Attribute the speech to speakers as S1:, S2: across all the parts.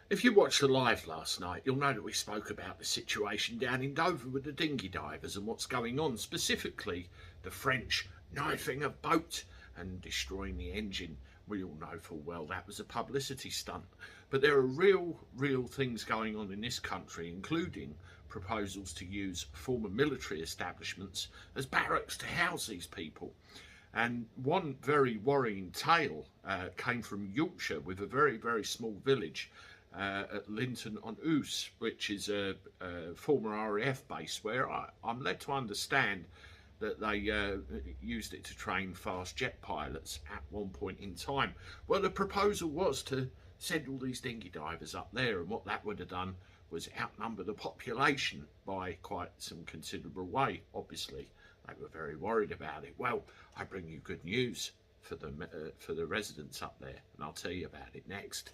S1: If you watched the live last night, you'll know that we spoke about the situation down in Dover with the dinghy divers and what's going on, specifically the French knifing a boat and destroying the engine. We all know full well that was a publicity stunt. But there are real things going on in this country, including proposals to use former military establishments as barracks to house these people. And one very worrying tale came from Yorkshire, with a very small village at Linton on Ouse, which is a former RAF base, where I'm led to understand that they used it to train fast jet pilots at one point in time. Well, the proposal was to send all these dinghy divers up there, and what that would have done was outnumber the population by quite some considerable way. Obviously, they were very worried about it. Well, I bring you good news for the residents up there, and I'll tell you about it next.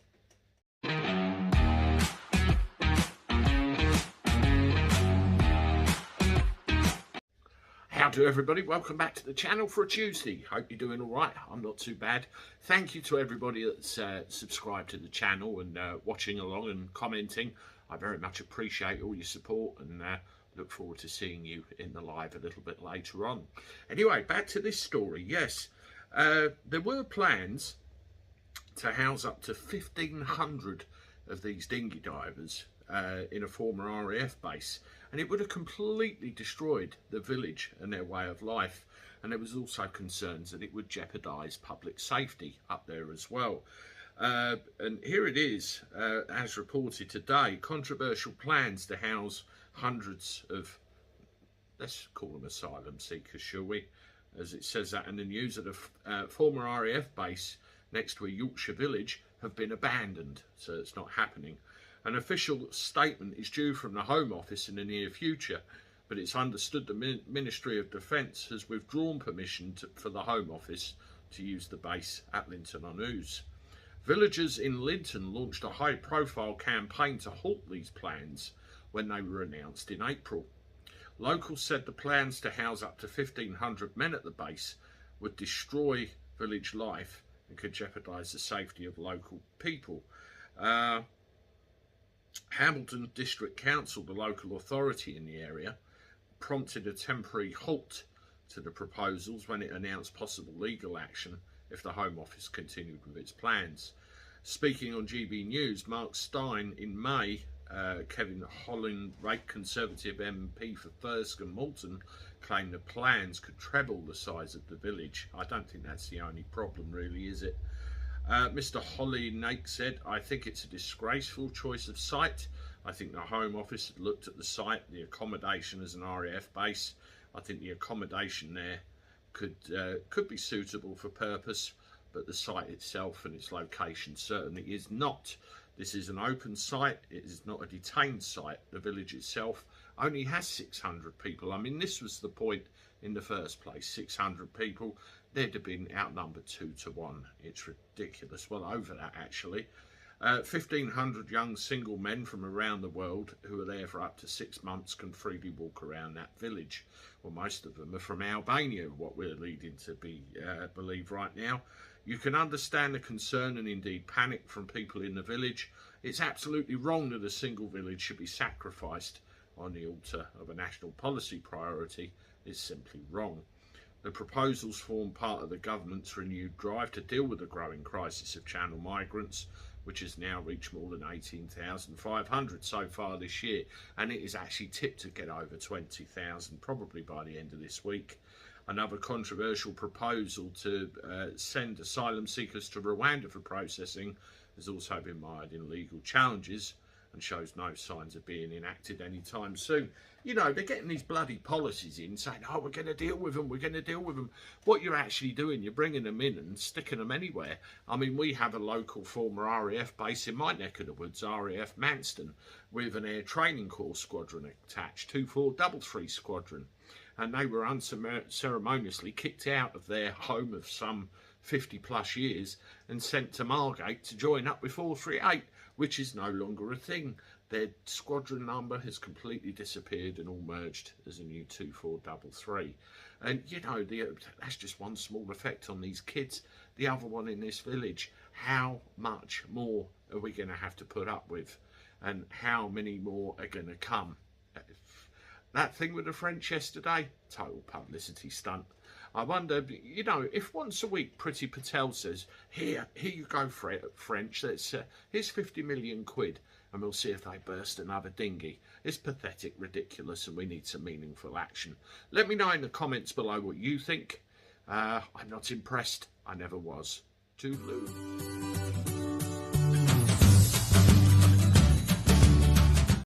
S1: How do everybody? Welcome back to the channel for a Tuesday. Hope you're doing all right. I'm not too bad. Thank you to everybody that's subscribed to the channel and watching along and commenting. I very much appreciate all your support, and look forward to seeing you in the live a little bit later on. Anyway, back to this story. Yes, there were plans to house up to 1,500 of these dinghy divers in a former RAF base, and it would have completely destroyed the village and their way of life. And there was also concerns that it would jeopardise public safety up there as well. And here it is, as reported today: controversial plans to house hundreds of, let's call them asylum seekers, shall we, as it says that in the news, at a former RAF base next to a Yorkshire village have been abandoned, so it's not happening. An official statement is due from the Home Office in the near future, but it's understood the Ministry of Defence has withdrawn permission for the Home Office to use the base at Linton on Ouse. Villagers in Linton launched a high-profile campaign to halt these plans when they were announced in April. Locals said the plans to house up to 1,500 men at the base would destroy village life and could jeopardise the safety of local people. Hambledon District Council, the local authority in the area, prompted a temporary halt to the proposals when it announced possible legal action if the Home Office continued with its plans. Speaking on GB News, Mark Stein in May, Kevin Holland, Rake Conservative MP for Thirsk and Malton, claimed the plans could treble the size of the village. I don't think that's the only problem, really, is it? Mr. Holly-Nake said, "I think it's a disgraceful choice of site. I think the Home Office had looked at the site, the accommodation as an RAF base. I think the accommodation there could be suitable for purpose, but the site itself and its location certainly is not. This is an open site. It is not a detained site. The village itself only has 600 people. I mean, this was the point in the first place. 600 people. They'd have been outnumbered 2 to 1. It's ridiculous. Well, over that, actually. 1,500 young single men from around the world who are there for up to 6 months can freely walk around that village. Well, most of them are from Albania, what we're leading to believe right now. You can understand the concern and indeed panic from people in the village. It's absolutely wrong that a single village should be sacrificed on the altar of a national policy priority. It's simply wrong. The proposals form part of the government's renewed drive to deal with the growing crisis of Channel migrants, which has now reached more than 18,500 so far this year, and it is actually tipped to get over 20,000 probably by the end of this week. Another controversial proposal to send asylum seekers to Rwanda for processing has also been mired in legal challenges and shows no signs of being enacted anytime soon. You know, they're getting these bloody policies in saying, oh, we're going to deal with them, we're going to deal with them. What you're actually doing, you're bringing them in and sticking them anywhere. I mean, we have a local former RAF base in my neck of the woods, RAF Manston, with an air training corps squadron attached, 2433 squadron. And they were unceremoniously kicked out of their home of some 50 plus years and sent to Margate to join up with 438, which is no longer a thing. Their squadron number has completely disappeared and all merged as a new 2433. And you know, that's just one small effect on these kids. The other one in this village, how much more are we going to have to put up with, and how many more are going to come? That thing with the French yesterday, total publicity stunt. I wonder, you know, if once a week Priti Patel says, here you go, French, here's 50 million quid, and we'll see if they burst another dinghy. It's pathetic, ridiculous, and we need some meaningful action. Let me know in the comments below what you think. I'm not impressed. I never was. Toodaloo.